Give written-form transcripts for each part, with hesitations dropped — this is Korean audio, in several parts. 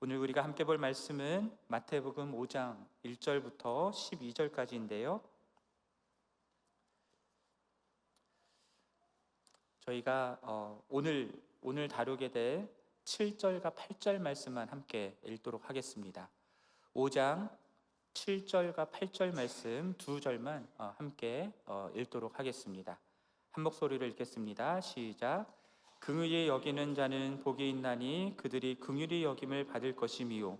오늘 우리가 함께 볼 말씀은 마태복음 5장 1절부터 12절까지인데요. 저희가 오늘 다루게 될 7절과 8절 말씀만 함께 읽도록 하겠습니다. 5장 7절과 8절 말씀 두 절만 함께 읽도록 하겠습니다. 한 목소리로 읽겠습니다. 시작. 긍휼히 여기는 자는 복이 있나니 그들이 긍휼히 여김을 받을 것이미요,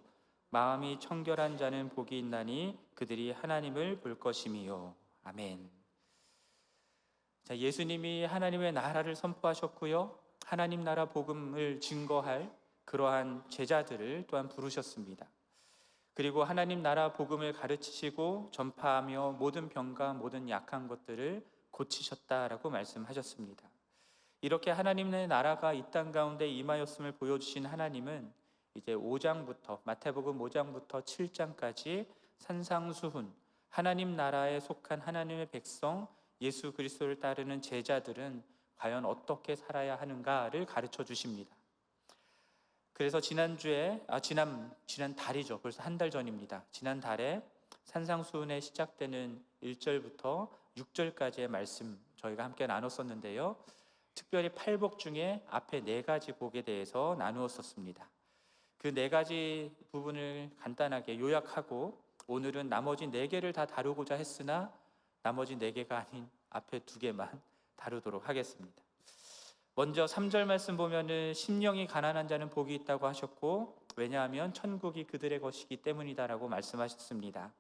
마음이 청결한 자는 복이 있나니 그들이 하나님을 볼 것이미요. 아멘. 자, 예수님이 하나님의 나라를 선포하셨고요, 하나님 나라 복음을 증거할 그러한 제자들을 또한 부르셨습니다. 그리고 하나님 나라 복음을 가르치시고 전파하며 모든 병과 모든 약한 것들을 고치셨다라고 말씀하셨습니다. 이렇게 하나님의 나라가 이 땅 가운데 임하였음을 보여주신 하나님은 이제 마태복음 5장부터 7장까지 산상수훈, 하나님 나라에 속한 하나님의 백성 예수 그리스도를 따르는 제자들은 과연 어떻게 살아야 하는가를 가르쳐 주십니다. 그래서 지난달이죠. 벌써 한 달 전입니다. 지난달에 산상수훈에 시작되는 1절부터 6절까지의 말씀 저희가 함께 나눴었는데요. 특별히 팔복 중에 앞에 4가지 복에 대해서 나누었었습니다. 그 4가지 부분을 간단하게 요약하고 오늘은 나머지 4개를 다 다루고자 했으나 나머지 4개가 아닌 앞에 2개만 다루도록 하겠습니다. 먼저 3절 말씀 보면은 심령이 가난한 자는 복이 있다고 하셨고, 왜냐하면 천국이 그들의 것이기 때문이다라고 말씀하셨습니다.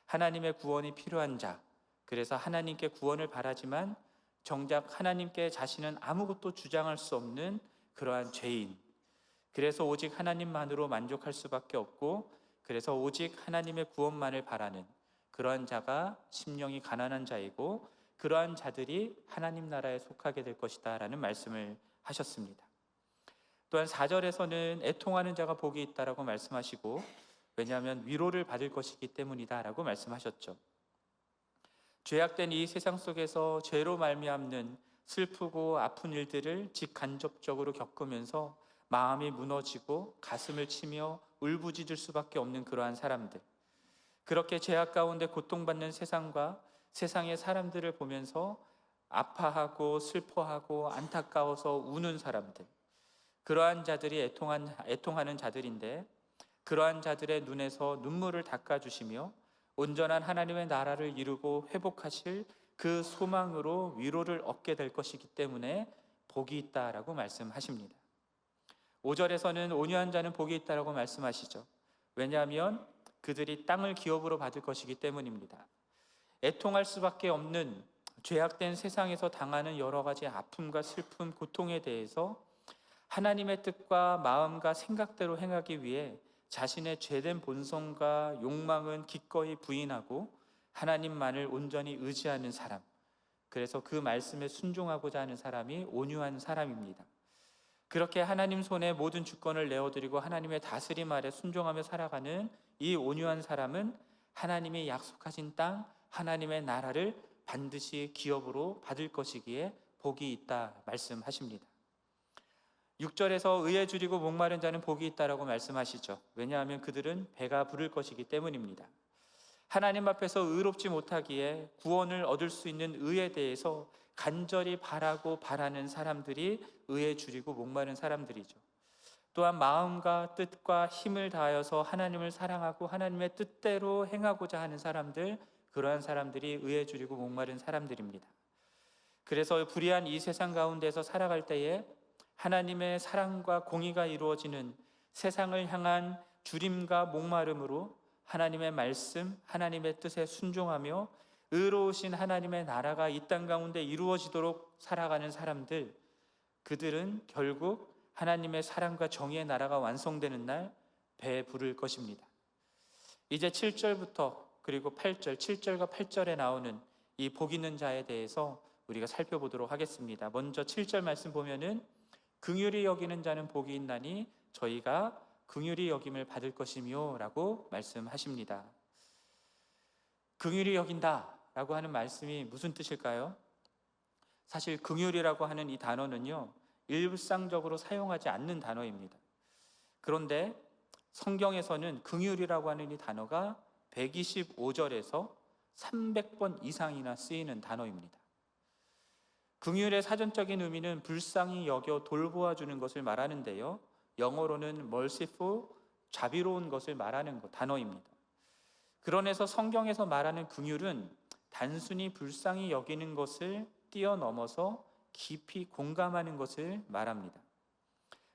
하나님의 구원이 필요한 자, 그래서 하나님께 구원을 바라지만 정작 하나님께 자신은 아무것도 주장할 수 없는 그러한 죄인, 그래서 오직 하나님만으로 만족할 수밖에 없고, 그래서 오직 하나님의 구원만을 바라는 그러한 자가 심령이 가난한 자이고, 그러한 자들이 하나님 나라에 속하게 될 것이다 라는 말씀을 하셨습니다. 또한 4절에서는 애통하는 자가 복이 있다라고 말씀하시고, 왜냐하면 위로를 받을 것이기 때문이다 라고 말씀하셨죠. 죄악된 이 세상 속에서 죄로 말미암는 슬프고 아픈 일들을 직간접적으로 겪으면서 마음이 무너지고 가슴을 치며 울부짖을 수밖에 없는 그러한 사람들, 그렇게 죄악 가운데 고통받는 세상과 세상의 사람들을 보면서 아파하고 슬퍼하고 안타까워서 우는 사람들, 그러한 자들이 애통하는 자들인데, 그러한 자들의 눈에서 눈물을 닦아주시며 온전한 하나님의 나라를 이루고 회복하실 그 소망으로 위로를 얻게 될 것이기 때문에 복이 있다라고 말씀하십니다. 5절에서는 온유한 자는 복이 있다라고 말씀하시죠. 왜냐하면 그들이 땅을 기업으로 받을 것이기 때문입니다. 애통할 수밖에 없는 죄악된 세상에서 당하는 여러 가지 아픔과 슬픔, 고통에 대해서 하나님의 뜻과 마음과 생각대로 행하기 위해 자신의 죄된 본성과 욕망은 기꺼이 부인하고 하나님만을 온전히 의지하는 사람, 그래서 그 말씀에 순종하고자 하는 사람이 온유한 사람입니다. 그렇게 하나님 손에 모든 주권을 내어드리고 하나님의 다스림 아래 순종하며 살아가는 이 온유한 사람은 하나님이 약속하신 땅, 하나님의 나라를 반드시 기업으로 받을 것이기에 복이 있다 말씀하십니다. 6절에서 의에 줄이고 목마른 자는 복이 있다라고 말씀하시죠. 왜냐하면 그들은 배가 부를 것이기 때문입니다. 하나님 앞에서 의롭지 못하기에 구원을 얻을 수 있는 의에 대해서 간절히 바라는 사람들이 의에 줄이고 목마른 사람들이죠. 또한 마음과 뜻과 힘을 다하여서 하나님을 사랑하고 하나님의 뜻대로 행하고자 하는 사람들, 그러한 사람들이 의에 줄이고 목마른 사람들입니다. 그래서 불의한 이 세상 가운데서 살아갈 때에 하나님의 사랑과 공의가 이루어지는 세상을 향한 주림과 목마름으로 하나님의 말씀, 하나님의 뜻에 순종하며 의로우신 하나님의 나라가 이 땅 가운데 이루어지도록 살아가는 사람들, 그들은 결국 하나님의 사랑과 정의의 나라가 완성되는 날 배에 부를 것입니다. 이제 7절부터 그리고 8절, 7절과 8절에 나오는 이 복 있는 자에 대해서 우리가 살펴보도록 하겠습니다. 먼저 7절 말씀 보면은 긍휼히 여기는 자는 복이 있나니 저희가 긍휼히 여김을 받을 것이며 라고 말씀하십니다. 긍휼히 여긴다 라고 하는 말씀이 무슨 뜻일까요? 사실 긍휼이라고 하는 이 단어는요, 일상적으로 사용하지 않는 단어입니다. 그런데 성경에서는 긍휼이라고 하는 이 단어가 125절에서 300번 이상이나 쓰이는 단어입니다. 긍휼의 사전적인 의미는 불쌍히 여겨 돌보아 주는 것을 말하는데요, 영어로는 merciful, 자비로운 것을 말하는 단어입니다. 그러면서 성경에서 말하는 긍휼은 단순히 불쌍히 여기는 것을 뛰어넘어서 깊이 공감하는 것을 말합니다.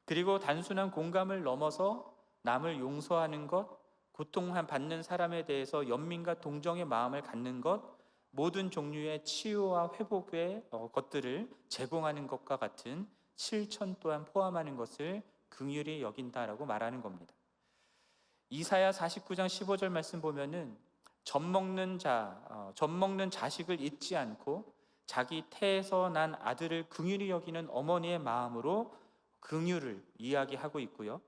그리고 단순한 공감을 넘어서 남을 용서하는 것, 고통받는 사람에 대해서 연민과 동정의 마음을 갖는 것, 모든 종류의 치유와 회복의 것들을 제공하는 것과 같은 실천 또한 포함하는 것을 긍휼히 여긴다라고 말하는 겁니다. 이사야 49장 15절 말씀 보면은 젖 먹는 자식을 잊지 않고 자기 태에서 난 아들을 긍휼히 여기는 어머니의 마음으로 긍휼을 이야기하고 있고요.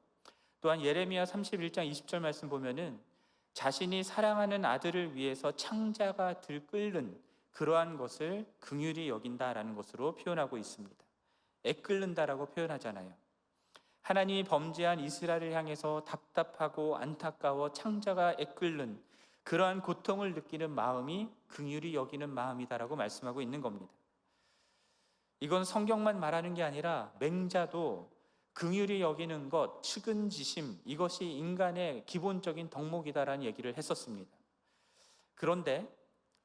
또한 예레미야 31장 20절 말씀 보면은 자신이 사랑하는 아들을 위해서 창자가 들끓는 그러한 것을 긍휼히 여긴다라는 것으로 표현하고 있습니다. 애끓는다라고 표현하잖아요. 하나님이 범죄한 이스라엘을 향해서 답답하고 안타까워 창자가 애끓는 그러한 고통을 느끼는 마음이 긍휼히 여기는 마음이다라고 말씀하고 있는 겁니다. 이건 성경만 말하는 게 아니라 맹자도 긍휼히 여기는 것, 측은지심, 이것이 인간의 기본적인 덕목이다라는 얘기를 했었습니다. 그런데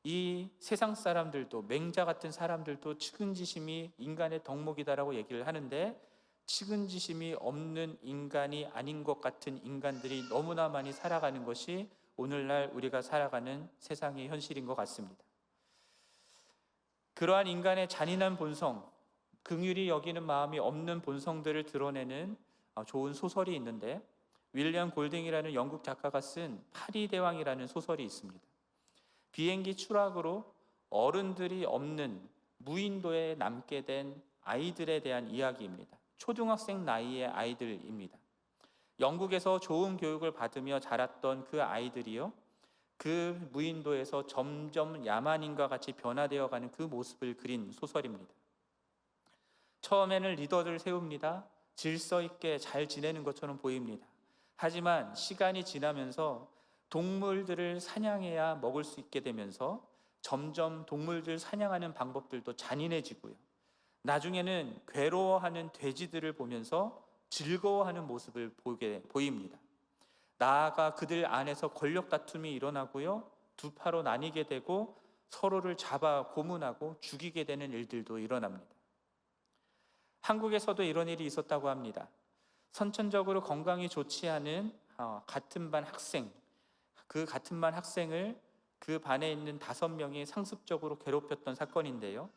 이 세상 사람들도, 맹자 같은 사람들도 측은지심이 인간의 덕목이다라고 얘기를 하는데, 측은지심이 없는 인간이 아닌 것 같은 인간들이 너무나 많이 살아가는 것이 오늘날 우리가 살아가는 세상의 현실인 것 같습니다. 그러한 인간의 잔인한 본성, 긍휼히 여기는 마음이 없는 본성들을 드러내는 좋은 소설이 있는데, 윌리엄 골딩이라는 영국 작가가 쓴 파리대왕이라는 소설이 있습니다. 비행기 추락으로 어른들이 없는 무인도에 남게 된 아이들에 대한 이야기입니다. 초등학생 나이의 아이들입니다. 영국에서 좋은 교육을 받으며 자랐던 그 아이들이요, 그 무인도에서 점점 야만인과 같이 변화되어가는 그 모습을 그린 소설입니다. 처음에는 리더를 세웁니다. 질서 있게 잘 지내는 것처럼 보입니다. 하지만 시간이 지나면서 동물들을 사냥해야 먹을 수 있게 되면서 점점 동물들 사냥하는 방법들도 잔인해지고요. 나중에는 괴로워하는 돼지들을 보면서 즐거워하는 모습을 보입니다. 나아가 그들 안에서 권력 다툼이 일어나고요, 두 파로 나뉘게 되고 서로를 잡아 고문하고 죽이게 되는 일들도 일어납니다. 한국에서도 이런 일이 있었다고 합니다. 선천적으로 건강이 좋지 않은 같은 반 학생, 그 같은 반 학생을 그 반에 있는 5명이 상습적으로 괴롭혔던 사건인데요,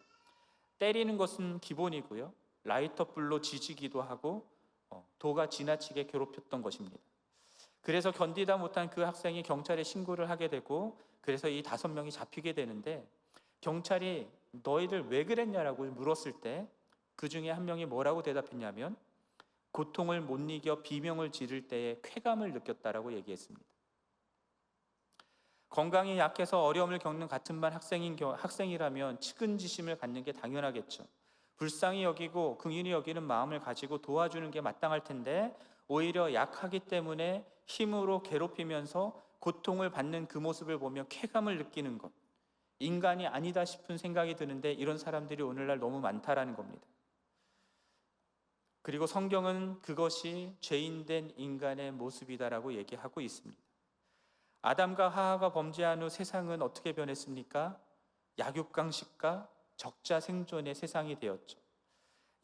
때리는 것은 기본이고요, 라이터불로 지지기도 하고 도가 지나치게 괴롭혔던 것입니다. 그래서 견디다 못한 그 학생이 경찰에 신고를 하게 되고, 그래서 이 5명이 잡히게 되는데, 경찰이 너희들 왜 그랬냐라고 물었을 때 그 중에 한 명이 뭐라고 대답했냐면, 고통을 못 이겨 비명을 지를 때에 쾌감을 느꼈다라고 얘기했습니다. 건강이 약해서 어려움을 겪는 같은 반 학생이라면 측은지심을 갖는 게 당연하겠죠. 불쌍히 여기고 긍휼히 여기는 마음을 가지고 도와주는 게 마땅할 텐데, 오히려 약하기 때문에 힘으로 괴롭히면서 고통을 받는 그 모습을 보며 쾌감을 느끼는 것, 인간이 아니다 싶은 생각이 드는데, 이런 사람들이 오늘날 너무 많다라는 겁니다. 그리고 성경은 그것이 죄인된 인간의 모습이다라고 얘기하고 있습니다. 아담과 하와가 범죄한 후 세상은 어떻게 변했습니까? 약육강식과 적자 생존의 세상이 되었죠.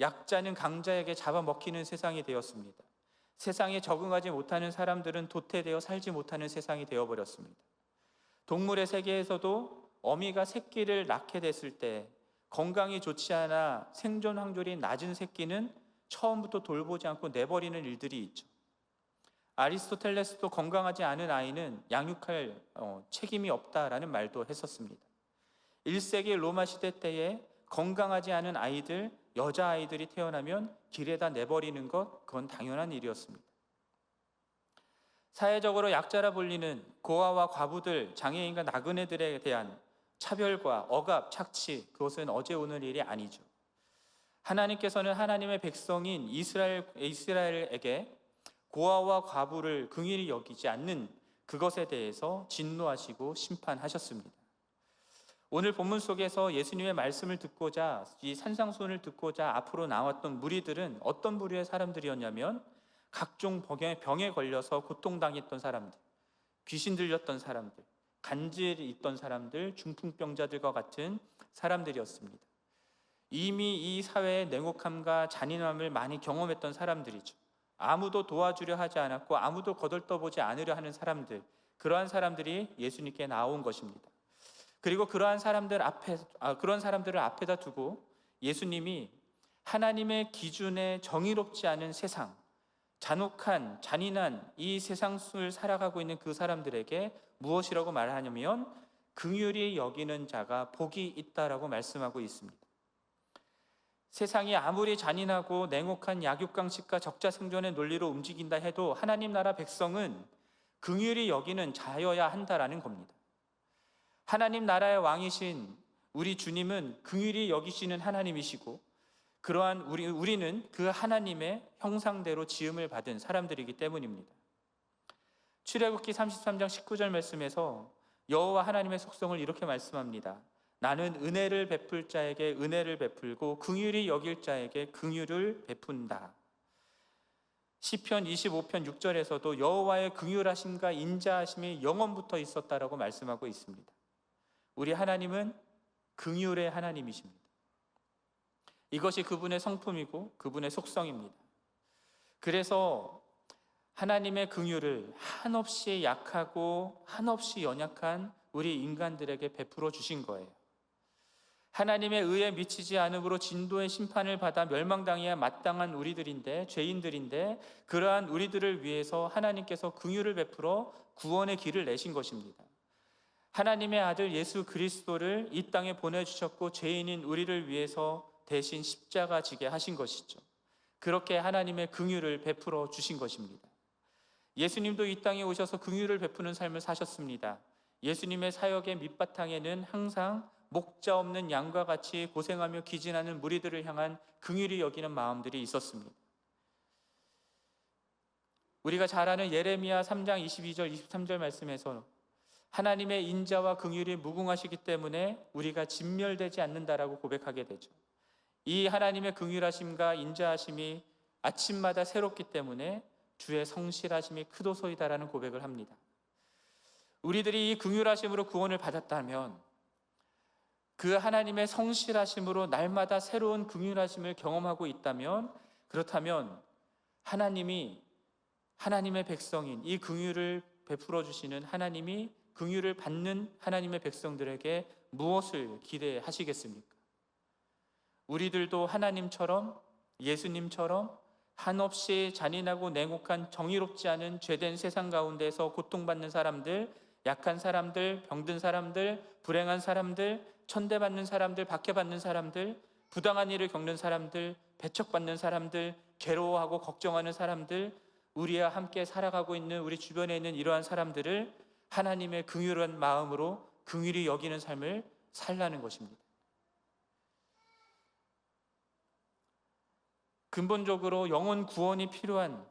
약자는 강자에게 잡아먹히는 세상이 되었습니다. 세상에 적응하지 못하는 사람들은 도태되어 살지 못하는 세상이 되어버렸습니다. 동물의 세계에서도 어미가 새끼를 낳게 됐을 때 건강이 좋지 않아 생존 확률이 낮은 새끼는 처음부터 돌보지 않고 내버리는 일들이 있죠. 아리스토텔레스도 건강하지 않은 아이는 양육할 책임이 없다라는 말도 했었습니다. 1세기 로마 시대 때에 건강하지 않은 아이들, 여자아이들이 태어나면 길에다 내버리는 것, 그건 당연한 일이었습니다. 사회적으로 약자라 불리는 고아와 과부들, 장애인과 나그네들에 대한 차별과 억압, 착취, 그것은 어제 오늘 일이 아니죠. 하나님께서는 하나님의 백성인 이스라엘에게 고아와 과부를 긍휼히 여기지 않는 그것에 대해서 진노하시고 심판하셨습니다. 오늘 본문 속에서 예수님의 말씀을 듣고자, 이 산상수훈을 듣고자 앞으로 나왔던 무리들은 어떤 부류의 사람들이었냐면 각종 병에 걸려서 고통당했던 사람들, 귀신 들렸던 사람들, 간질이 있던 사람들, 중풍병자들과 같은 사람들이었습니다. 이미 이 사회의 냉혹함과 잔인함을 많이 경험했던 사람들이죠. 아무도 도와주려 하지 않았고 아무도 거들떠보지 않으려 하는 사람들, 그러한 사람들이 예수님께 나온 것입니다. 그리고 그런 사람들을 앞에다 두고 예수님이 하나님의 기준에 정의롭지 않은 세상, 잔혹한, 잔인한 이 세상을 살아가고 있는 그 사람들에게 무엇이라고 말하냐면 긍휼히 여기는 자가 복이 있다라고 말씀하고 있습니다. 세상이 아무리 잔인하고 냉혹한 약육강식과 적자생존의 논리로 움직인다 해도 하나님 나라 백성은 긍휼히 여기는 자여야 한다라는 겁니다. 하나님 나라의 왕이신 우리 주님은 긍휼히 여기시는 하나님이시고 그러한 우리는 그 하나님의 형상대로 지음을 받은 사람들이기 때문입니다. 출애굽기 33장 19절 말씀에서 여호와 하나님의 속성을 이렇게 말씀합니다. 나는 은혜를 베풀 자에게 은혜를 베풀고 긍휼히 여길 자에게 긍휼을 베푼다. 시편 25편 6절에서도 여호와의 긍휼하심과 인자하심이 영원부터 있었다라고 말씀하고 있습니다. 우리 하나님은 긍휼의 하나님이십니다. 이것이 그분의 성품이고 그분의 속성입니다. 그래서 하나님의 긍휼을 한없이 약하고 한없이 연약한 우리 인간들에게 베풀어 주신 거예요. 하나님의 의에 미치지 않음으로 진도의 심판을 받아 멸망당해야 마땅한 우리들인데, 죄인들인데 그러한 우리들을 위해서 하나님께서 긍휼을 베풀어 구원의 길을 내신 것입니다. 하나님의 아들 예수 그리스도를 이 땅에 보내주셨고 죄인인 우리를 위해서 대신 십자가 지게 하신 것이죠. 그렇게 하나님의 긍휼을 베풀어 주신 것입니다. 예수님도 이 땅에 오셔서 긍휼을 베푸는 삶을 사셨습니다. 예수님의 사역의 밑바탕에는 항상 목자 없는 양과 같이 고생하며 기진하는 무리들을 향한 긍휼히 여기는 마음들이 있었습니다. 우리가 잘 아는 예레미야 3장 22절 23절 말씀에서 하나님의 인자와 긍휼이 무궁하시기 때문에 우리가 진멸되지 않는다라고 고백하게 되죠. 이 하나님의 긍휼하심과 인자하심이 아침마다 새롭기 때문에 주의 성실하심이 크도소이다라는 고백을 합니다. 우리들이 이 긍휼하심으로 구원을 받았다면 그 하나님의 성실하심으로 날마다 새로운 긍휼하심을 경험하고 있다면, 그렇다면 하나님이 하나님의 백성인 이 긍휼을 베풀어 주시는 하나님이 긍휼을 받는 하나님의 백성들에게 무엇을 기대하시겠습니까? 우리들도 하나님처럼, 예수님처럼 한없이 잔인하고 냉혹한 정의롭지 않은 죄된 세상 가운데서 고통받는 사람들, 약한 사람들, 병든 사람들, 불행한 사람들, 천대받는 사람들, 박해받는 사람들, 부당한 일을 겪는 사람들, 배척받는 사람들, 괴로워하고 걱정하는 사람들, 우리와 함께 살아가고 있는 우리 주변에 있는 이러한 사람들을 하나님의 긍휼한 마음으로 긍휼히 여기는 삶을 살라는 것입니다. 근본적으로 영혼 구원이 필요한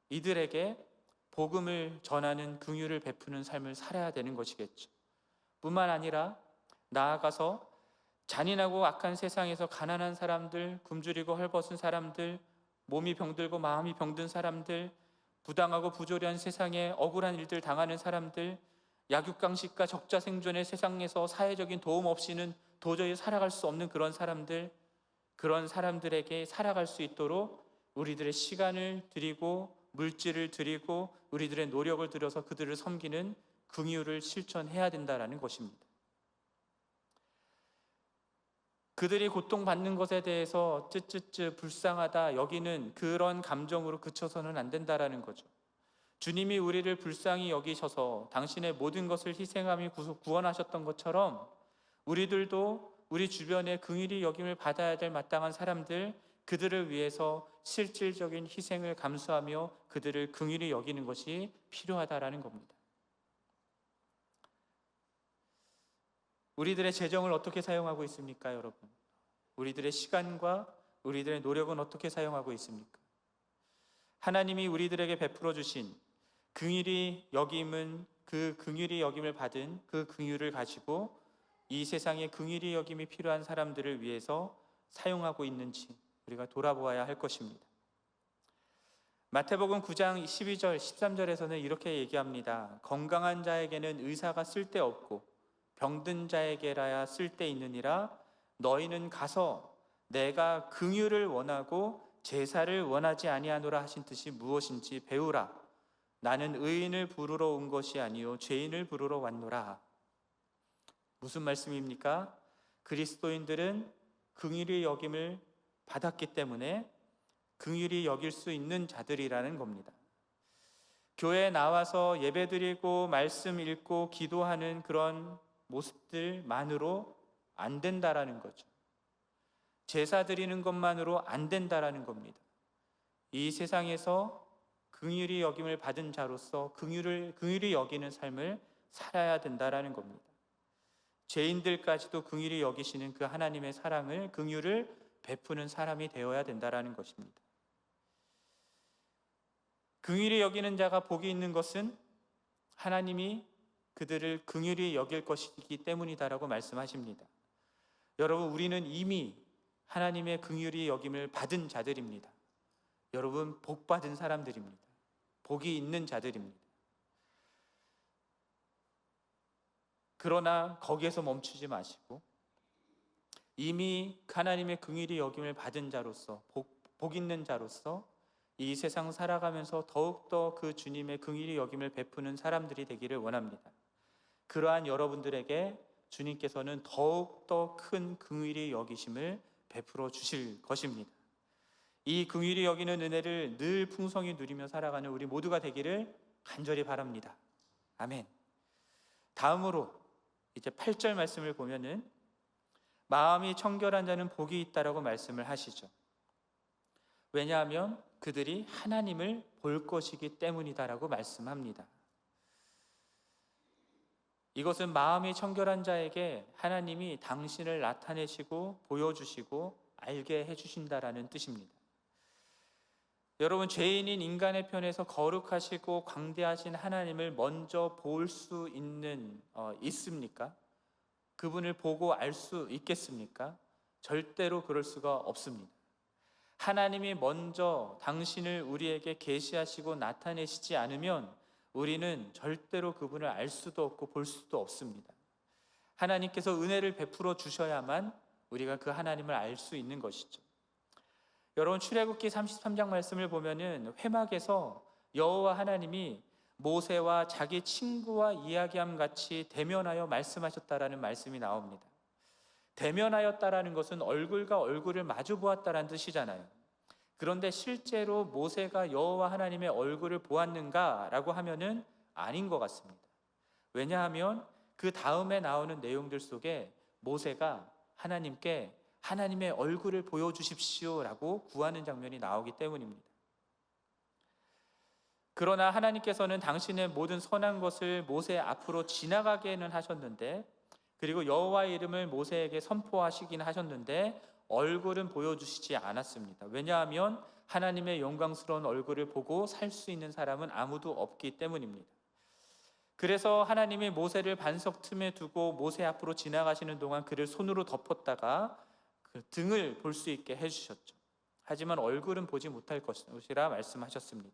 이들에게 복음을 전하는 긍휼을 베푸는 삶을 살아야 되는 것이겠죠. 뿐만 아니라 나아가서 잔인하고 악한 세상에서 가난한 사람들, 굶주리고 헐벗은 사람들, 몸이 병들고 마음이 병든 사람들, 부당하고 부조리한 세상에 억울한 일들 당하는 사람들, 약육강식과 적자생존의 세상에서 사회적인 도움 없이는 도저히 살아갈 수 없는 그런 사람들, 그런 사람들에게 살아갈 수 있도록 우리들의 시간을 드리고 물질을 드리고 우리들의 노력을 들여서 그들을 섬기는 긍휼을 실천해야 된다는 것입니다. 그들이 고통받는 것에 대해서 쯔쯔쯔 불쌍하다 여기는 그런 감정으로 그쳐서는 안 된다는 거죠. 주님이 우리를 불쌍히 여기셔서 당신의 모든 것을 희생하며 구원하셨던 것처럼 우리들도 우리 주변에 긍휼히 여김을 받아야 될 마땅한 사람들, 그들을 위해서 실질적인 희생을 감수하며 그들을 긍휼히 여기는 것이 필요하다라는 겁니다. 우리들의 재정을 어떻게 사용하고 있습니까, 여러분? 우리들의 시간과 우리들의 노력은 어떻게 사용하고 있습니까? 하나님이 우리들에게 베풀어 주신 긍휼히 여김은 그 긍휼히 여김을 받은 그 긍휼을 가지고 이 세상에 긍휼히 여김이 필요한 사람들을 위해서 사용하고 있는지 우리가 돌아보아야 할 것입니다. 마태복음 9장 12절 13절에서는 이렇게 얘기합니다. 건강한 자에게는 의사가 쓸데없고 병든 자에게라야 쓸데있느니라. 너희는 가서 내가 긍휼을 원하고 제사를 원하지 아니하노라 하신 뜻이 무엇인지 배우라. 나는 의인을 부르러 온 것이 아니요 죄인을 부르러 왔노라. 무슨 말씀입니까? 그리스도인들은 긍휼히 여김을 받았기 때문에 긍휼히 여길 수 있는 자들이라는 겁니다. 교회에 나와서 예배드리고 말씀 읽고 기도하는 그런 모습들만으로 안 된다라는 거죠. 제사 드리는 것만으로 안 된다라는 겁니다. 이 세상에서 긍휼히 여김을 받은 자로서 긍휼히 여기는 삶을 살아야 된다라는 겁니다. 죄인들까지도 긍휼히 여기시는 그 하나님의 사랑을, 긍휼을 베푸는 사람이 되어야 된다라는 것입니다. 긍휼히 여기는 자가 복이 있는 것은 하나님이 그들을 긍휼히 여길 것이기 때문이다라고 말씀하십니다. 여러분, 우리는 이미 하나님의 긍휼히 여김을 받은 자들입니다. 여러분, 복 받은 사람들입니다. 복이 있는 자들입니다. 그러나 거기에서 멈추지 마시고 이미 하나님의 긍휼히 여김을 받은 자로서 복 있는 자로서 이 세상 살아가면서 더욱더 그 주님의 긍휼히 여김을 베푸는 사람들이 되기를 원합니다. 그러한 여러분들에게 주님께서는 더욱더 큰 긍휼히 여기심을 베풀어 주실 것입니다. 이 긍휼히 여기는 은혜를 늘 풍성히 누리며 살아가는 우리 모두가 되기를 간절히 바랍니다. 아멘. 다음으로 이제 8절 말씀을 보면은 마음이 청결한 자는 복이 있다라고 말씀을 하시죠. 왜냐하면 그들이 하나님을 볼 것이기 때문이다라고 말씀합니다. 이것은 마음이 청결한 자에게 하나님이 당신을 나타내시고 보여주시고 알게 해주신다라는 뜻입니다. 여러분, 죄인인 인간의 편에서 거룩하시고 광대하신 하나님을 먼저 볼 수 있습니까? 그분을 보고 알 수 있겠습니까? 절대로 그럴 수가 없습니다. 하나님이 먼저 당신을 우리에게 계시하시고 나타내시지 않으면 우리는 절대로 그분을 알 수도 없고 볼 수도 없습니다. 하나님께서 은혜를 베풀어 주셔야만 우리가 그 하나님을 알 수 있는 것이죠. 여러분, 출애굽기 33장 말씀을 보면은 회막에서 여호와 하나님이 모세와 자기 친구와 이야기함 같이 대면하여 말씀하셨다라는 말씀이 나옵니다. 대면하였다라는 것은 얼굴과 얼굴을 마주 보았다라는 뜻이잖아요. 그런데 실제로 모세가 여호와 하나님의 얼굴을 보았는가라고 하면은 아닌 것 같습니다. 왜냐하면 그 다음에 나오는 내용들 속에 모세가 하나님께 하나님의 얼굴을 보여주십시오라고 구하는 장면이 나오기 때문입니다. 그러나 하나님께서는 당신의 모든 선한 것을 모세 앞으로 지나가게는 하셨는데, 그리고 여호와의 이름을 모세에게 선포하시긴 하셨는데 얼굴은 보여주시지 않았습니다. 왜냐하면 하나님의 영광스러운 얼굴을 보고 살 수 있는 사람은 아무도 없기 때문입니다. 그래서 하나님이 모세를 반석 틈에 두고 모세 앞으로 지나가시는 동안 그를 손으로 덮었다가 그 등을 볼 수 있게 해주셨죠. 하지만 얼굴은 보지 못할 것이라 말씀하셨습니다.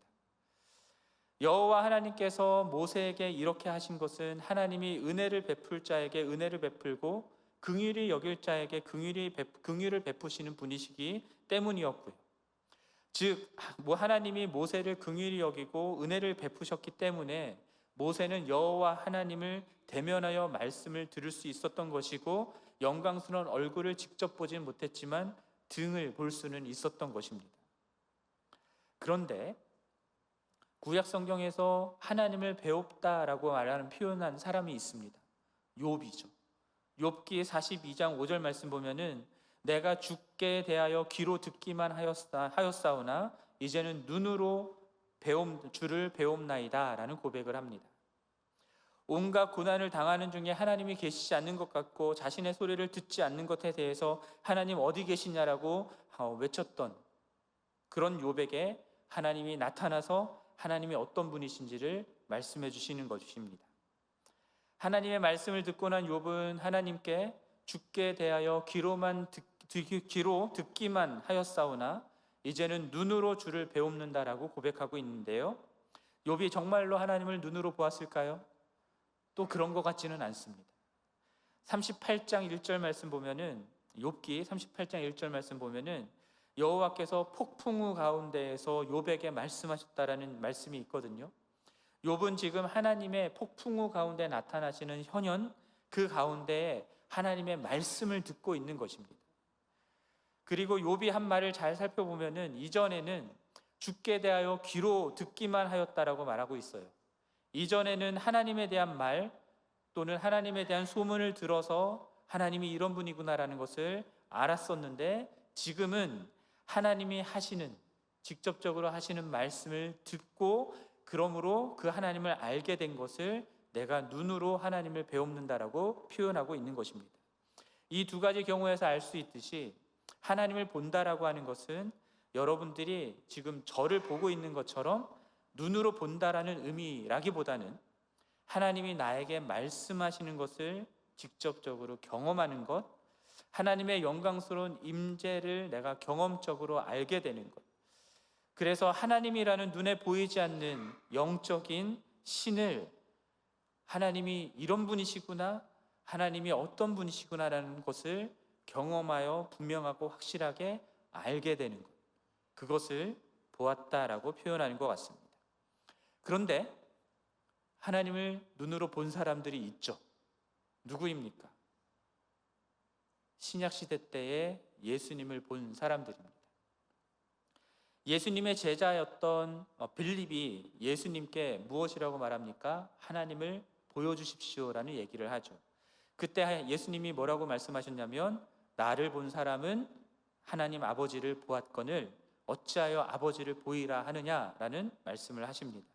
여호와 하나님께서 모세에게 이렇게 하신 것은 하나님이 은혜를 베풀 자에게 은혜를 베풀고 긍휼히 여길 자에게 긍휼을 베푸시는 분이시기 때문이었고요. 즉 하나님이 모세를 긍휼히 여기고 은혜를 베푸셨기 때문에 모세는 여호와 하나님을 대면하여 말씀을 들을 수 있었던 것이고 영광스러운 얼굴을 직접 보진 못했지만 등을 볼 수는 있었던 것입니다. 그런데 구약 성경에서 하나님을 배웠다라고 말하는 표현한 사람이 있습니다. 욥이죠. 욥기 42장 5절 말씀 보면은 내가 주께 대하여 귀로 듣기만 하였사오나 이제는 눈으로 주를 배움나이다 라는 고백을 합니다. 온갖 고난을 당하는 중에 하나님이 계시지 않는 것 같고 자신의 소리를 듣지 않는 것에 대해서 하나님 어디 계시냐라고 외쳤던 그런 욥에게 하나님이 나타나서 하나님이 어떤 분이신지를 말씀해 주시는 것입니다. 하나님의 말씀을 듣고 난 욥은 하나님께 주께 대하여 귀로 듣기만 하였사오나 이제는 눈으로 주를 배웁는다라고 고백하고 있는데요, 욥이 정말로 하나님을 눈으로 보았을까요? 또 그런 것 같지는 않습니다. 38장 1절 말씀 보면은, 욥기 38장 1절 말씀 보면은 여호와께서 폭풍우 가운데에서 욥에게 말씀하셨다라는 말씀이 있거든요. 욥은 지금 하나님의 폭풍우 가운데 나타나시는 현현, 그 가운데에 하나님의 말씀을 듣고 있는 것입니다. 그리고 욥이 한 말을 잘 살펴보면은 이전에는 주께 대하여 귀로 듣기만 하였다라고 말하고 있어요. 이전에는 하나님에 대한 말 또는 하나님에 대한 소문을 들어서 하나님이 이런 분이구나라는 것을 알았었는데, 지금은 하나님이 하시는, 직접적으로 하시는 말씀을 듣고 그러므로 그 하나님을 알게 된 것을 내가 눈으로 하나님을 배웁는다라고 표현하고 있는 것입니다. 이 두 가지 경우에서 알 수 있듯이 하나님을 본다라고 하는 것은 여러분들이 지금 저를 보고 있는 것처럼 눈으로 본다라는 의미라기보다는 하나님이 나에게 말씀하시는 것을 직접적으로 경험하는 것, 하나님의 영광스러운 임재를 내가 경험적으로 알게 되는 것. 그래서 하나님이라는 눈에 보이지 않는 영적인 신을, 하나님이 이런 분이시구나, 하나님이 어떤 분이시구나라는 것을 경험하여 분명하고 확실하게 알게 되는 것, 그것을 보았다라고 표현하는 것 같습니다. 그런데 하나님을 눈으로 본 사람들이 있죠. 누구입니까? 신약시대 때에 예수님을 본 사람들입니다. 예수님의 제자였던 빌립이 예수님께 무엇이라고 말합니까? 하나님을 보여주십시오라는 얘기를 하죠. 그때 예수님이 뭐라고 말씀하셨냐면, 나를 본 사람은 하나님 아버지를 보았거늘 어찌하여 아버지를 보이라 하느냐라는 말씀을 하십니다.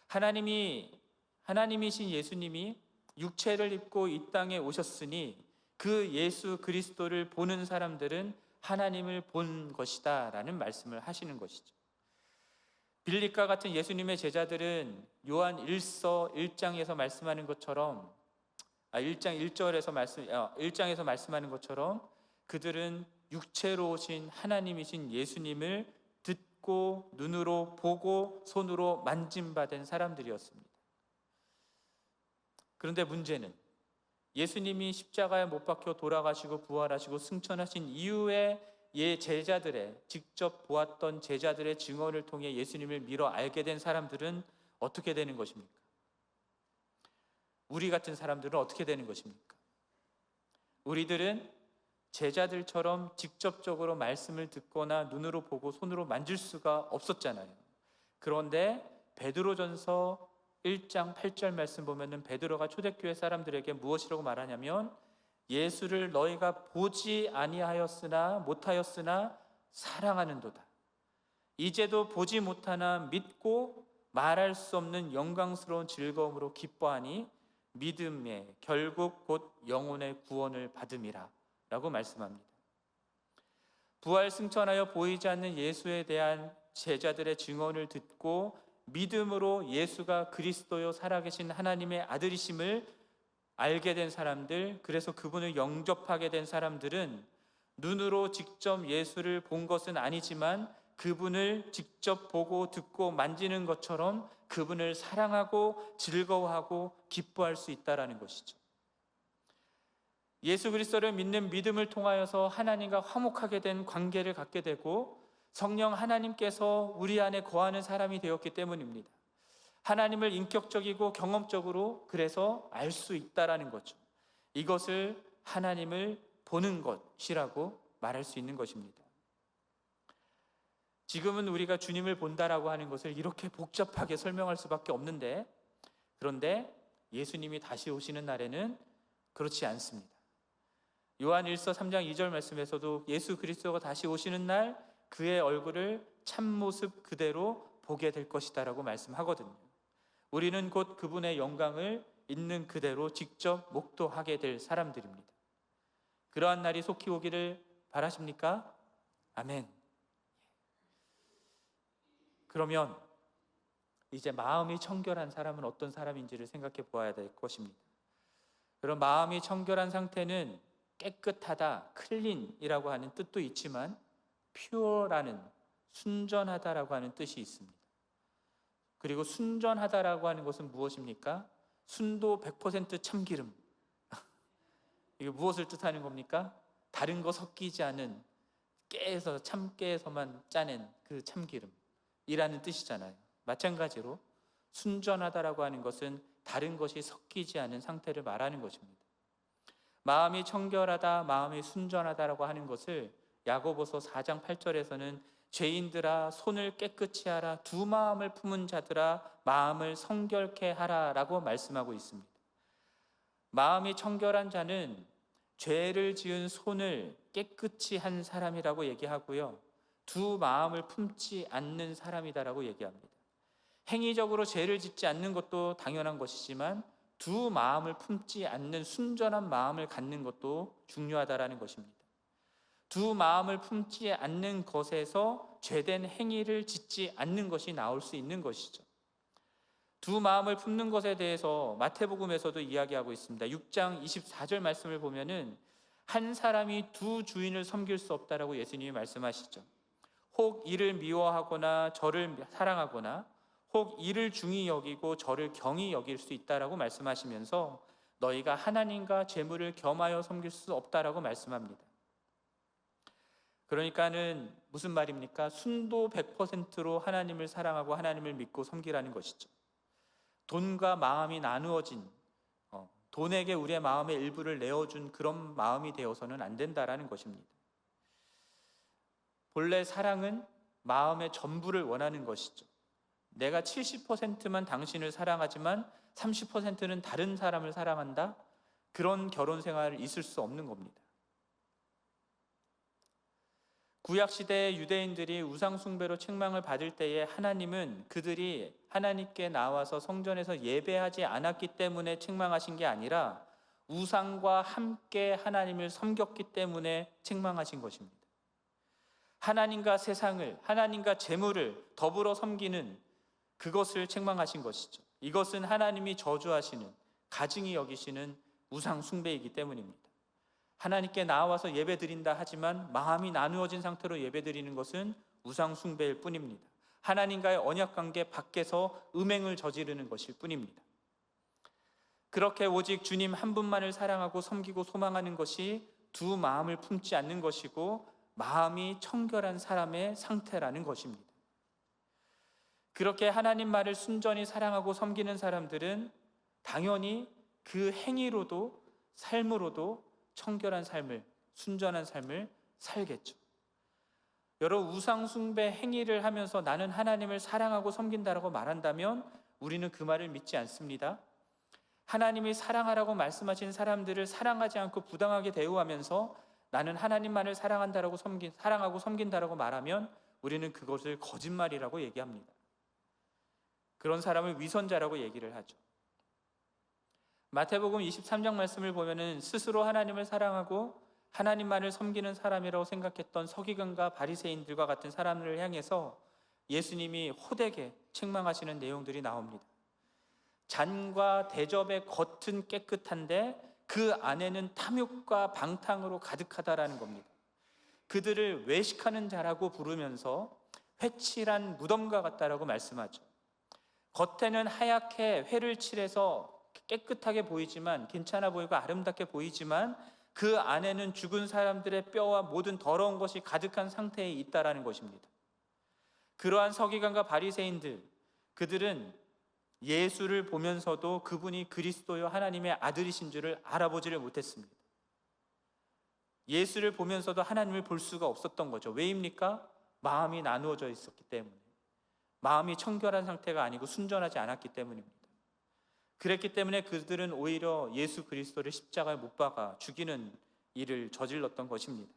하나님이신 예수님이 육체를 입고 이 땅에 오셨으니 그 예수 그리스도를 보는 사람들은 하나님을 본 것이다 라는 말씀을 하시는 것이죠. 빌립과 같은 예수님의 제자들은 요한 1서 1장에서 말씀하는 것처럼 1장 1장에서 말씀하는 것처럼 그들은 육체로 오신 하나님이신 예수님을 듣고 눈으로 보고 손으로 만짐받은 사람들이었습니다. 그런데 문제는 예수님이 십자가에 못 박혀 돌아가시고 부활하시고 승천하신 이후에 제자들의, 직접 보았던 제자들의 증언을 통해 예수님을 미뤄 알게 된 사람들은 어떻게 되는 것입니까? 우리 같은 사람들은 어떻게 되는 것입니까? 우리들은 제자들처럼 직접적으로 말씀을 듣거나 눈으로 보고 손으로 만질 수가 없었잖아요. 그런데 베드로전서 1장 8절 말씀 보면은 베드로가 초대교회 사람들에게 무엇이라고 말하냐면, 예수를 너희가 보지 아니하였으나 못하였으나 사랑하는도다. 이제도 보지 못하나 믿고 말할 수 없는 영광스러운 즐거움으로 기뻐하니 믿음에 결국 곧 영혼의 구원을 받음이라 라고 말씀합니다. 부활 승천하여 보이지 않는 예수에 대한 제자들의 증언을 듣고 믿음으로 예수가 그리스도요 살아계신 하나님의 아들이심을 알게 된 사람들, 그래서 그분을 영접하게 된 사람들은 눈으로 직접 예수를 본 것은 아니지만 그분을 직접 보고 듣고 만지는 것처럼 그분을 사랑하고 즐거워하고 기뻐할 수 있다라는 것이죠. 예수 그리스도를 믿는 믿음을 통하여서 하나님과 화목하게 된 관계를 갖게 되고 성령 하나님께서 우리 안에 거하는 사람이 되었기 때문입니다. 하나님을 인격적이고 경험적으로 그래서 알 수 있다라는 거죠. 이것을 하나님을 보는 것이라고 말할 수 있는 것입니다. 지금은 우리가 주님을 본다라고 하는 것을 이렇게 복잡하게 설명할 수밖에 없는데, 그런데 예수님이 다시 오시는 날에는 그렇지 않습니다. 요한 1서 3장 2절 말씀에서도 예수 그리스도가 다시 오시는 날 그의 얼굴을 참모습 그대로 보게 될 것이다 라고 말씀하거든요. 우리는 곧 그분의 영광을 있는 그대로 직접 목도하게 될 사람들입니다. 그러한 날이 속히 오기를 바라십니까? 아멘. 그러면 이제 마음이 청결한 사람은 어떤 사람인지를 생각해 보아야 될 것입니다. 그런 마음이 청결한 상태는 깨끗하다, 클린이라고 하는 뜻도 있지만 pure라는 순전하다라고 하는 뜻이 있습니다. 그리고 순전하다라고 하는 것은 무엇입니까? 순도 100% 참기름. 이게 무엇을 뜻하는 겁니까? 다른 거 섞이지 않은 깨에서 참깨에서만 짜낸 그 참기름이라는 뜻이잖아요. 마찬가지로 순전하다라고 하는 것은 다른 것이 섞이지 않은 상태를 말하는 것입니다. 마음이 청결하다, 마음이 순전하다라고 하는 것을 야고보서 4장 8절에서는 죄인들아 손을 깨끗이 하라, 두 마음을 품은 자들아 마음을 성결케 하라라고 말씀하고 있습니다. 마음이 청결한 자는 죄를 지은 손을 깨끗이 한 사람이라고 얘기하고요, 두 마음을 품지 않는 사람이다라고 얘기합니다. 행위적으로 죄를 짓지 않는 것도 당연한 것이지만 두 마음을 품지 않는 순전한 마음을 갖는 것도 중요하다라는 것입니다. 두 마음을 품지 않는 것에서 죄된 행위를 짓지 않는 것이 나올 수 있는 것이죠. 두 마음을 품는 것에 대해서 마태복음에서도 이야기하고 있습니다. 6장 24절 말씀을 보면은 한 사람이 두 주인을 섬길 수 없다라고 예수님이 말씀하시죠. 혹 이를 미워하거나 저를 사랑하거나 혹 이를 중히 여기고 저를 경히 여길 수 있다라고 말씀하시면서 너희가 하나님과 재물을 겸하여 섬길 수 없다라고 말씀합니다. 그러니까는 무슨 말입니까? 순도 100%로 하나님을 사랑하고 하나님을 믿고 섬기라는 것이죠. 돈과 마음이 나누어진, 돈에게 우리의 마음의 일부를 내어준 그런 마음이 되어서는 안 된다라는 것입니다. 본래 사랑은 마음의 전부를 원하는 것이죠. 내가 70%만 당신을 사랑하지만 30%는 다른 사람을 사랑한다? 그런 결혼 생활이 있을 수 없는 겁니다. 구약시대의 유대인들이 우상숭배로 책망을 받을 때에 하나님은 그들이 하나님께 나와서 성전에서 예배하지 않았기 때문에 책망하신 게 아니라 우상과 함께 하나님을 섬겼기 때문에 책망하신 것입니다. 하나님과 세상을, 하나님과 재물을 더불어 섬기는 그것을 책망하신 것이죠. 이것은 하나님이 저주하시는, 가증히 여기시는 우상숭배이기 때문입니다. 하나님께 나와서 예배드린다 하지만 마음이 나누어진 상태로 예배드리는 것은 우상숭배일 뿐입니다. 하나님과의 언약관계 밖에서 음행을 저지르는 것일 뿐입니다. 그렇게 오직 주님 한 분만을 사랑하고 섬기고 소망하는 것이 두 마음을 품지 않는 것이고 마음이 청결한 사람의 상태라는 것입니다. 그렇게 하나님 말을 순전히 사랑하고 섬기는 사람들은 당연히 그 행위로도 삶으로도 청결한 삶을, 순전한 삶을 살겠죠. 여러분, 우상숭배 행위를 하면서 나는 하나님을 사랑하고 섬긴다라고 말한다면 우리는 그 말을 믿지 않습니다. 하나님이 사랑하라고 말씀하신 사람들을 사랑하지 않고 부당하게 대우하면서 나는 하나님만을 사랑하고 섬긴다라고 말하면 우리는 그것을 거짓말이라고 얘기합니다. 그런 사람을 위선자라고 얘기를 하죠. 마태복음 23장 말씀을 보면은 스스로 하나님을 사랑하고 하나님만을 섬기는 사람이라고 생각했던 서기관과 바리새인들과 같은 사람들을 향해서 예수님이 호되게 책망하시는 내용들이 나옵니다. 잔과 대접의 겉은 깨끗한데 그 안에는 탐욕과 방탕으로 가득하다라는 겁니다. 그들을 외식하는 자라고 부르면서 회칠한 무덤과 같다라고 말씀하죠. 겉에는 하얗게 회를 칠해서 깨끗하게 보이지만, 괜찮아 보이고 아름답게 보이지만 그 안에는 죽은 사람들의 뼈와 모든 더러운 것이 가득한 상태에 있다라는 것입니다. 그러한 서기관과 바리새인들, 그들은 예수를 보면서도 그분이 그리스도요 하나님의 아들이신 줄을 알아보지를 못했습니다. 예수를 보면서도 하나님을 볼 수가 없었던 거죠. 왜입니까? 마음이 나누어져 있었기 때문에. 마음이 청결한 상태가 아니고 순전하지 않았기 때문입니다. 그랬기 때문에 그들은 오히려 예수 그리스도를 십자가에 못 박아 죽이는 일을 저질렀던 것입니다.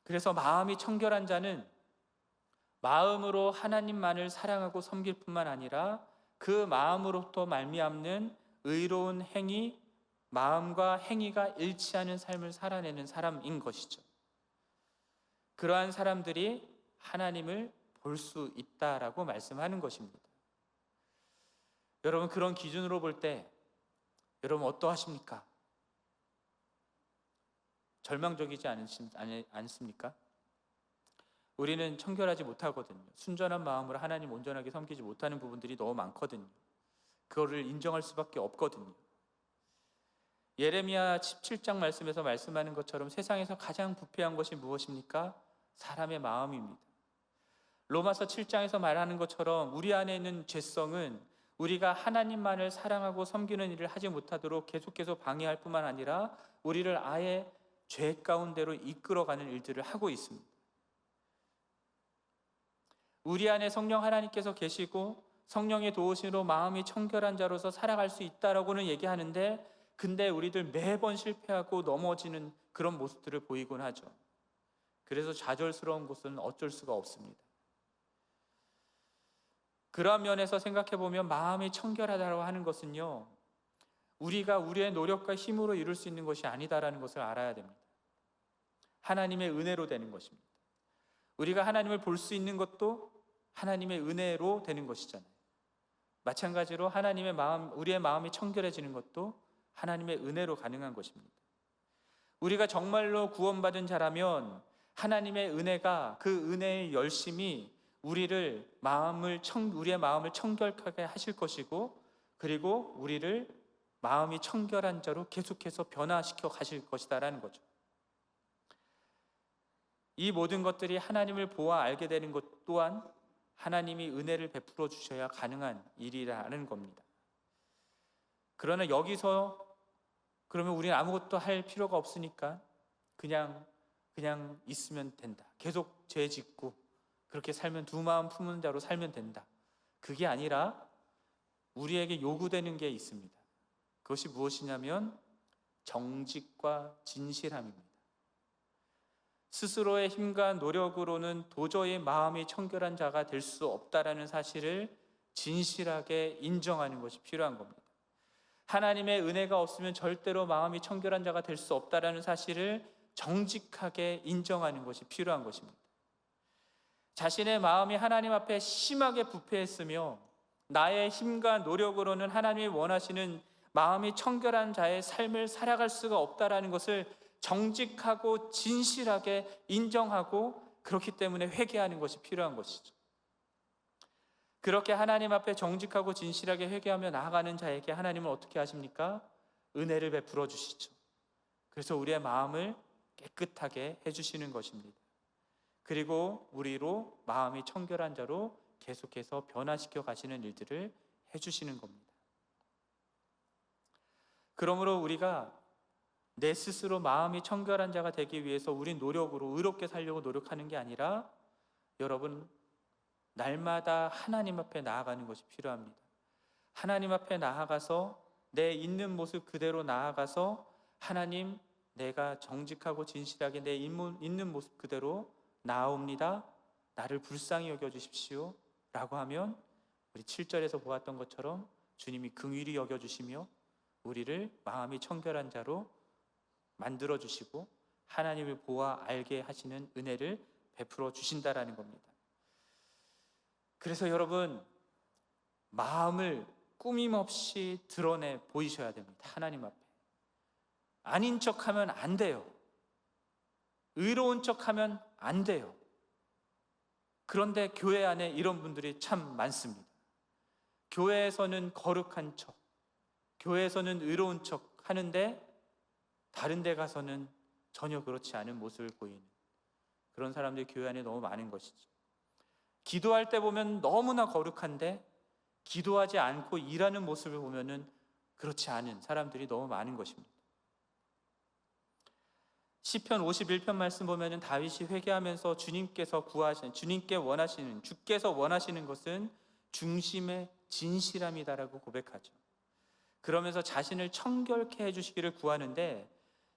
그래서 마음이 청결한 자는 마음으로 하나님만을 사랑하고 섬길 뿐만 아니라 그 마음으로부터 말미암는 의로운 행위, 마음과 행위가 일치하는 삶을 살아내는 사람인 것이죠. 그러한 사람들이 하나님을 볼 수 있다라고 말씀하는 것입니다. 여러분, 그런 기준으로 볼 때 여러분 어떠하십니까? 절망적이지 않습니까? 우리는 청결하지 못하거든요. 순전한 마음으로 하나님 온전하게 섬기지 못하는 부분들이 너무 많거든요. 그거를 인정할 수밖에 없거든요. 예레미야 17장 말씀에서 말씀하는 것처럼 세상에서 가장 부패한 것이 무엇입니까? 사람의 마음입니다. 로마서 7장에서 말하는 것처럼 우리 안에 있는 죄성은 우리가 하나님만을 사랑하고 섬기는 일을 하지 못하도록 계속해서 방해할 뿐만 아니라 우리를 아예 죄 가운데로 이끌어가는 일들을 하고 있습니다. 우리 안에 성령 하나님께서 계시고 성령의 도우심으로 마음이 청결한 자로서 살아갈 수 있다라고는 얘기하는데, 근데 우리들 매번 실패하고 넘어지는 그런 모습들을 보이곤 하죠. 그래서 좌절스러운 것은 어쩔 수가 없습니다. 그러한 면에서 생각해보면 마음이 청결하다고 하는 것은요, 우리가 우리의 노력과 힘으로 이룰 수 있는 것이 아니다라는 것을 알아야 됩니다. 하나님의 은혜로 되는 것입니다. 우리가 하나님을 볼 수 있는 것도 하나님의 은혜로 되는 것이잖아요. 마찬가지로 하나님의 마음, 우리의 마음이 청결해지는 것도 하나님의 은혜로 가능한 것입니다. 우리가 정말로 구원받은 자라면 하나님의 은혜가, 그 은혜의 열심이 우리의 마음을 청결하게 하실 것이고, 그리고 우리를 마음이 청결한 자로 계속해서 변화시켜 가실 것이다라는 거죠. 이 모든 것들이 하나님을 보아 알게 되는 것 또한 하나님이 은혜를 베풀어 주셔야 가능한 일이라는 겁니다. 그러나 여기서 그러면 우리는 아무것도 할 필요가 없으니까 그냥 있으면 된다. 계속 죄 짓고 그렇게 살면, 두 마음 품은 자로 살면 된다. 그게 아니라 우리에게 요구되는 게 있습니다. 그것이 무엇이냐면 정직과 진실함입니다. 스스로의 힘과 노력으로는 도저히 마음이 청결한 자가 될 수 없다라는 사실을 진실하게 인정하는 것이 필요한 겁니다. 하나님의 은혜가 없으면 절대로 마음이 청결한 자가 될 수 없다라는 사실을 정직하게 인정하는 것이 필요한 것입니다. 자신의 마음이 하나님 앞에 심하게 부패했으며 나의 힘과 노력으로는 하나님이 원하시는 마음이 청결한 자의 삶을 살아갈 수가 없다라는 것을 정직하고 진실하게 인정하고, 그렇기 때문에 회개하는 것이 필요한 것이죠. 그렇게 하나님 앞에 정직하고 진실하게 회개하며 나아가는 자에게 하나님은 어떻게 하십니까? 은혜를 베풀어 주시죠. 그래서 우리의 마음을 깨끗하게 해주시는 것입니다. 그리고 우리로 마음이 청결한 자로 계속해서 변화시켜 가시는 일들을 해주시는 겁니다. 그러므로 우리가 내 스스로 마음이 청결한 자가 되기 위해서 우리 노력으로 의롭게 살려고 노력하는 게 아니라, 여러분, 날마다 하나님 앞에 나아가는 것이 필요합니다. 하나님 앞에 나아가서 내 있는 모습 그대로 나아가서, 하나님, 내가 정직하고 진실하게 내 있는 모습 그대로 나아옵니다. 나를 불쌍히 여겨주십시오 라고 하면, 우리 7절에서 보았던 것처럼 주님이 긍휼히 여겨주시며 우리를 마음이 청결한 자로 만들어주시고 하나님을 보아 알게 하시는 은혜를 베풀어 주신다라는 겁니다. 그래서 여러분, 마음을 꾸밈없이 드러내 보이셔야 됩니다. 하나님 앞에 아닌 척하면 안 돼요. 의로운 척하면 안 돼요. 그런데 교회 안에 이런 분들이 참 많습니다. 교회에서는 거룩한 척, 교회에서는 의로운 척 하는데 다른 데 가서는 전혀 그렇지 않은 모습을 보이는 그런 사람들이 교회 안에 너무 많은 것이죠. 기도할 때 보면 너무나 거룩한데 기도하지 않고 일하는 모습을 보면은 그렇지 않은 사람들이 너무 많은 것입니다. 시편 51편 말씀 보면은 다윗이 회개하면서 주께서 원하시는 것은 중심의 진실함이다라고 고백하죠. 그러면서 자신을 청결케 해주시기를 구하는데,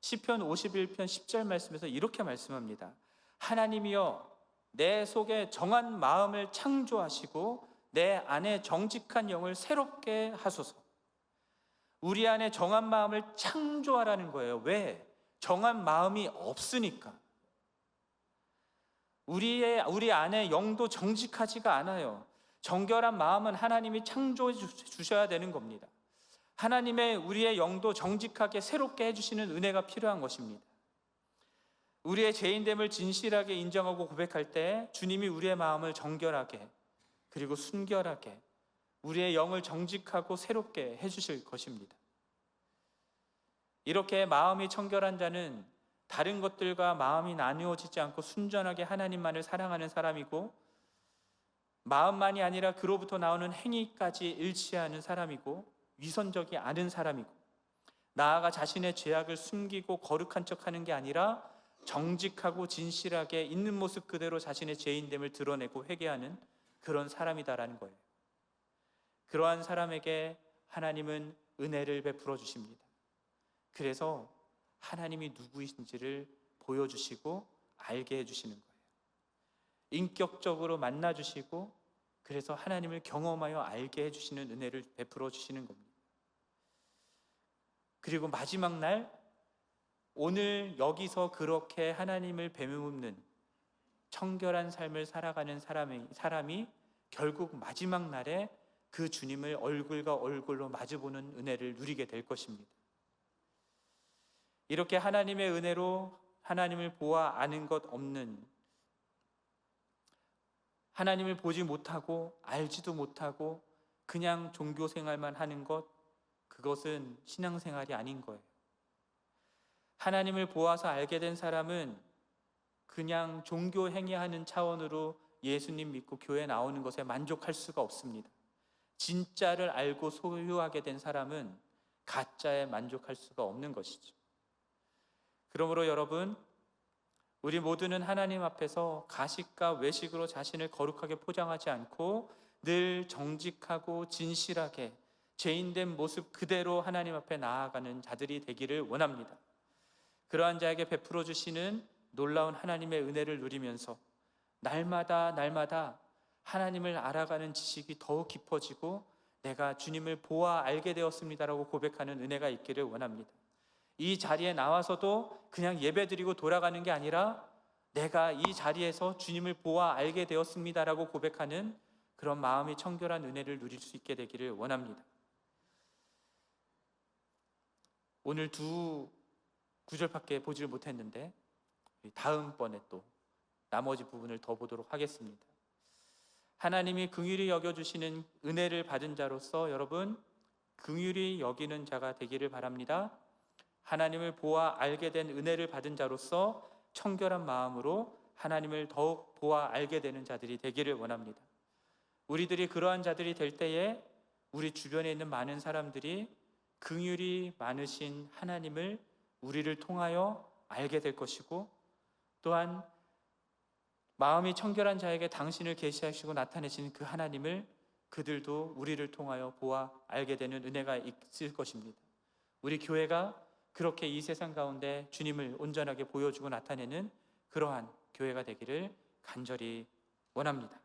시편 51편 10절 말씀에서 이렇게 말씀합니다. 하나님이여, 내 속에 정한 마음을 창조하시고 내 안에 정직한 영을 새롭게 하소서. 우리 안에 정한 마음을 창조하라는 거예요. 왜? 정한 마음이 없으니까. 우리 안에 영도 정직하지가 않아요. 정결한 마음은 하나님이 창조해 주셔야 되는 겁니다. 하나님의 우리의 영도 정직하게 새롭게 해주시는 은혜가 필요한 것입니다. 우리의 죄인됨을 진실하게 인정하고 고백할 때 주님이 우리의 마음을 정결하게 그리고 순결하게 우리의 영을 정직하고 새롭게 해주실 것입니다. 이렇게 마음이 청결한 자는 다른 것들과 마음이 나누어지지 않고 순전하게 하나님만을 사랑하는 사람이고, 마음만이 아니라 그로부터 나오는 행위까지 일치하는 사람이고, 위선적이 않은 사람이고, 나아가 자신의 죄악을 숨기고 거룩한 척하는 게 아니라 정직하고 진실하게 있는 모습 그대로 자신의 죄인됨을 드러내고 회개하는 그런 사람이다라는 거예요. 그러한 사람에게 하나님은 은혜를 베풀어 주십니다. 그래서 하나님이 누구이신지를 보여주시고 알게 해주시는 거예요. 인격적으로 만나주시고, 그래서 하나님을 경험하여 알게 해주시는 은혜를 베풀어 주시는 겁니다. 그리고 마지막 날, 오늘 여기서 그렇게 하나님을 뱀없는 청결한 삶을 살아가는 사람이 결국 마지막 날에 그 주님을 얼굴과 얼굴로 마주보는 은혜를 누리게 될 것입니다. 이렇게 하나님의 은혜로 하나님을 보아 아는 것 없는, 하나님을 보지 못하고 알지도 못하고 그냥 종교 생활만 하는 것, 그것은 신앙생활이 아닌 거예요. 하나님을 보아서 알게 된 사람은 그냥 종교 행위하는 차원으로 예수님 믿고 교회 나오는 것에 만족할 수가 없습니다. 진짜를 알고 소유하게 된 사람은 가짜에 만족할 수가 없는 것이죠. 그러므로 여러분, 우리 모두는 하나님 앞에서 가식과 외식으로 자신을 거룩하게 포장하지 않고 늘 정직하고 진실하게 죄인된 모습 그대로 하나님 앞에 나아가는 자들이 되기를 원합니다. 그러한 자에게 베풀어 주시는 놀라운 하나님의 은혜를 누리면서 날마다 하나님을 알아가는 지식이 더욱 깊어지고 내가 주님을 보아 알게 되었습니다라고 고백하는 은혜가 있기를 원합니다. 이 자리에 나와서도 그냥 예배드리고 돌아가는 게 아니라 내가 이 자리에서 주님을 보아 알게 되었습니다라고 고백하는 그런 마음이 청결한 은혜를 누릴 수 있게 되기를 원합니다. 오늘 두 구절밖에 보지를 못했는데 다음번에 또 나머지 부분을 더 보도록 하겠습니다. 하나님이 긍휼히 여겨주시는 은혜를 받은 자로서 여러분, 긍휼히 여기는 자가 되기를 바랍니다. 하나님을 보아 알게 된 은혜를 받은 자로서 청결한 마음으로 하나님을 더욱 보아 알게 되는 자들이 되기를 원합니다. 우리들이 그러한 자들이 될 때에 우리 주변에 있는 많은 사람들이 긍휼이 많으신 하나님을 우리를 통하여 알게 될 것이고, 또한 마음이 청결한 자에게 당신을 계시하시고 나타내신 그 하나님을 그들도 우리를 통하여 보아 알게 되는 은혜가 있을 것입니다. 우리 교회가 그렇게 이 세상 가운데 주님을 온전하게 보여주고 나타내는 그러한 교회가 되기를 간절히 원합니다.